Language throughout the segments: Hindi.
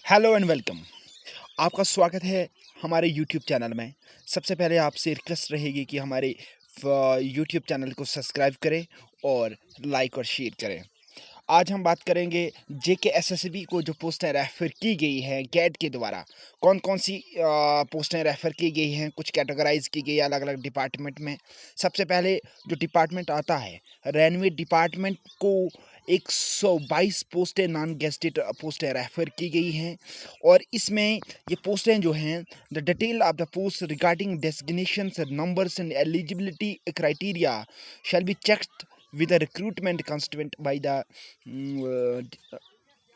Hello and welcome. आपका स्वागत है हमारे यूट्यूब चैनल में। सबसे पहले आपसे रिक्वेस्ट रहेगी कि हमारे यूट्यूब चैनल को सब्सक्राइब करें और लाइक और शेयर करें। आज हम बात करेंगे जेके एसएसबी को जो पोस्टें रेफ़र की गई हैं गेट के द्वारा। कौन कौन सी पोस्टें रेफ़र की गई हैं, कुछ कैटेगराइज की गई है अलग अलग डिपार्टमेंट में। सबसे पहले जो डिपार्टमेंट आता है रेलवे डिपार्टमेंट को 122 पोस्टें नॉन गेस्टेड पोस्टें रेफ़र की गई हैं और इसमें ये पोस्टें जो हैं the detail of the post regarding designations numbers and eligibility criteria shall be checked with the recruitment constituent by the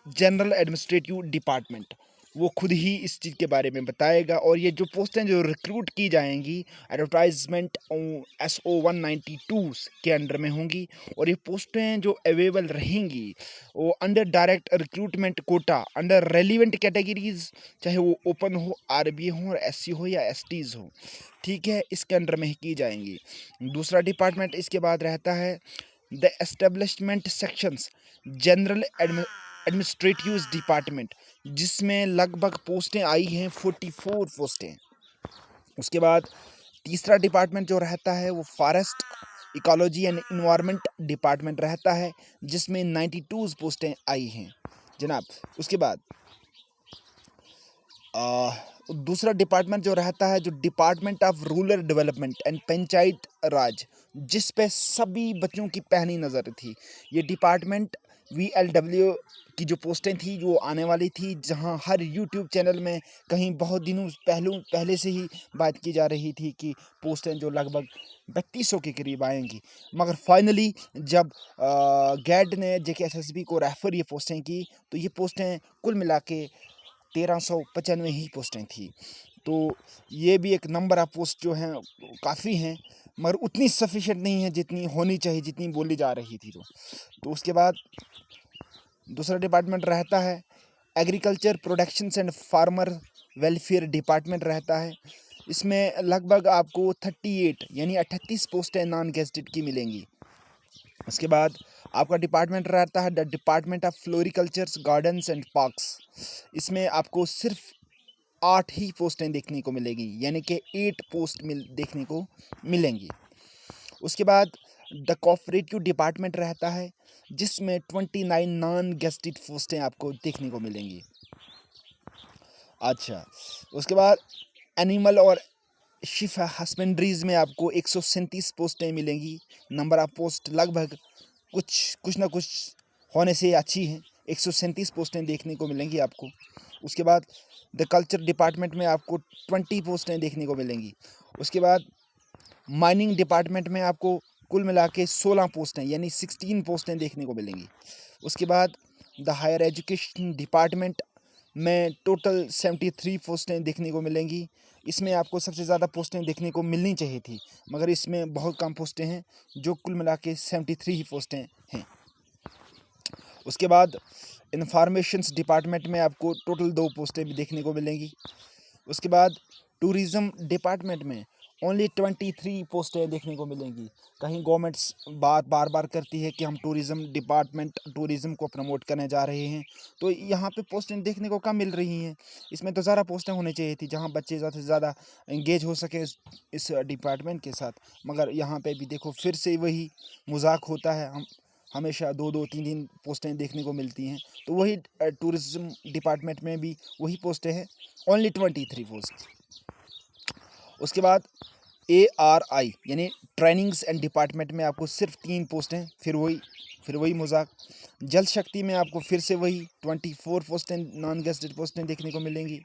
general administrative department. वो खुद ही इस चीज़ के बारे में बताएगा। और ये जो पोस्टें जो रिक्रूट की जाएंगी एडवर्टाइजमेंट SO-192 के अंडर में होंगी और ये पोस्टें जो अवेलेबल रहेंगी वो under direct recruitment quota under relevant categories, चाहे वो ओपन हो, RBA हो और SC हो या STs हो, ठीक है, इसके अंडर में ही की जाएंगी। दूसरा डिपार्टमेंट इसके बाद रहता है the establishment sections general administrative department, जिसमें लगभग पोस्टें आई हैं 44 पोस्टें। उसके बाद तीसरा डिपार्टमेंट जो रहता है वो forest ecology and environment department रहता है, जिसमें 92 पोस्टें आई हैं जनाब। उसके बाद दूसरा डिपार्टमेंट जो रहता है जो department of rural development and panchayat Raj, जिस पे सभी बच्चों की पहली नज़र थी। ये डिपार्टमेंट VLW की जो पोस्टें थी जो आने वाली थी, जहां हर यूट्यूब चैनल में कहीं बहुत दिनों पहले से ही बात की जा रही थी कि पोस्टें जो लगभग 3200 के करीब आएंगी, मगर फाइनली जब गैड ने JKSSB को रेफ़र ये पोस्टें की तो ये पोस्टें कुल मिला के 1395 ही पोस्टें थी। तो ये भी एक नंबर ऑफ पोस्ट जो हैं काफ़ी हैं, मगर उतनी सफिशिएंट नहीं है जितनी होनी चाहिए, जितनी बोली जा रही थी। तो उसके बाद दूसरा डिपार्टमेंट रहता है agriculture productions and farmer welfare department रहता है। इसमें लगभग आपको 38 यानी 38 पोस्टें नॉन गेस्टेड की मिलेंगी। उसके बाद आपका डिपार्टमेंट रहता है the department of floricultures gardens and parks. इसमें आपको सिर्फ 8 ही पोस्टें देखने को मिलेगी, यानी कि 8 पोस्ट देखने को मिलेंगी। उसके बाद द कोऑपरेटिव डिपार्टमेंट रहता है, जिसमें 29 नॉन गेस्टेड पोस्टें आपको देखने को मिलेंगी। अच्छा, उसके बाद एनिमल और शिप हस्बेंड्रीज में आपको 137 पोस्टें मिलेंगी। नंबर ऑफ पोस्ट लगभग कुछ ना कुछ होने से अच्छी हैं। 137 पोस्टें देखने को मिलेंगी आपको। उसके बाद द कल्चर डिपार्टमेंट में आपको 20 पोस्टें देखने को मिलेंगी। उसके बाद माइनिंग डिपार्टमेंट में आपको कुल मिला के 16 पोस्टें यानी 16 पोस्टें देखने को मिलेंगी। उसके बाद द हायर एजुकेशन डिपार्टमेंट में टोटल 73 पोस्टें देखने को मिलेंगी। इसमें आपको सबसे ज़्यादा पोस्टें देखने को मिलनी चाहिए थी, मगर इसमें बहुत कम पोस्टें हैं, जो कुल मिला के 73 ही पोस्टें हैं। उसके बाद इंफॉर्मेशंस डिपार्टमेंट में आपको टोटल 2 पोस्टें भी देखने को मिलेंगी। उसके बाद टूरिज़्म डिपार्टमेंट में ओनली 23 पोस्टें देखने को मिलेंगी। कहीं गवर्नमेंट्स बार बार करती है कि हम टूरिज़्म को प्रमोट करने जा रहे हैं, तो यहाँ पे पोस्टें देखने को कम मिल रही हैं। इसमें तो ज़्यादा पोस्टें होनी चाहिए थी, जहाँ बच्चे ज़्यादा से ज़्यादा इंगेज हो सके इस डिपार्टमेंट के साथ, मगर यहाँ पे भी देखो फिर से वही मजाक होता है। हम हमेशा 2-2 3-3 पोस्टें देखने को मिलती हैं, तो वही टूरिज़्म डिपार्टमेंट में भी वही पोस्टें हैं, ओनली 23 पोस्ट। उसके बाद ARI यानी ट्रेनिंग्स एंड डिपार्टमेंट में आपको सिर्फ 3 पोस्टें, फिर वही मजाक। जल शक्ति में आपको फिर से वही 24 पोस्टें नॉन गेस्टेड पोस्टें देखने को मिलेंगी।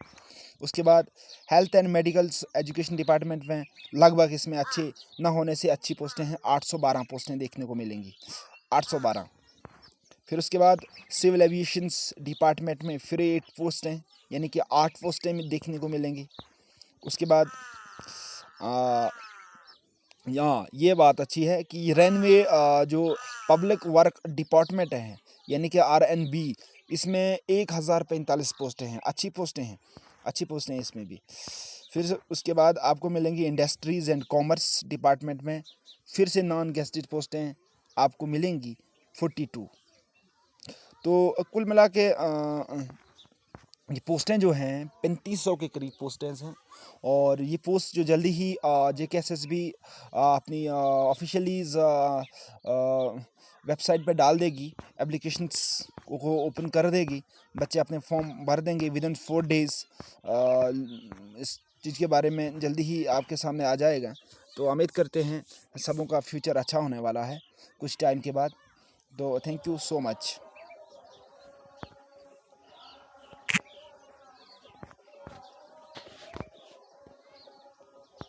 उसके बाद health and medicals education department में लगभग इसमें अच्छे ना होने से अच्छी पोस्टें हैं, 812 पोस्टें देखने को मिलेंगी, 812। फिर उसके बाद सिविल एविएशंस डिपार्टमेंट में फिर 8 पोस्टें यानी कि 8 पोस्टें देखने को मिलेंगी। उसके बाद यहाँ ये बात अच्छी है कि रेलवे जो पब्लिक वर्क डिपार्टमेंट है यानी कि RNB, इसमें 1045 पोस्टें हैं, अच्छी पोस्टें हैं इसमें भी। फिर उसके बाद आपको मिलेंगी इंडस्ट्रीज़ एंड कॉमर्स डिपार्टमेंट में, फिर से नॉन गेस्टेड पोस्टें आपको मिलेंगी 42। तो कुल मिला के ये पोस्टें जो हैं 3500 के करीब पोस्टें हैं। और ये पोस्ट जो जल्दी ही JKSSB अपनी ऑफिशियली वेबसाइट पे डाल देगी, एप्लीकेशंस को ओपन कर देगी, बच्चे अपने फॉर्म भर देंगे विद इन 4 डेज़। इस चीज़ के बारे में जल्दी ही आपके सामने आ जाएगा। तो उम्मीद करते हैं सबों का फ्यूचर अच्छा होने वाला है कुछ टाइम के बाद। तो थैंक यू सो मच।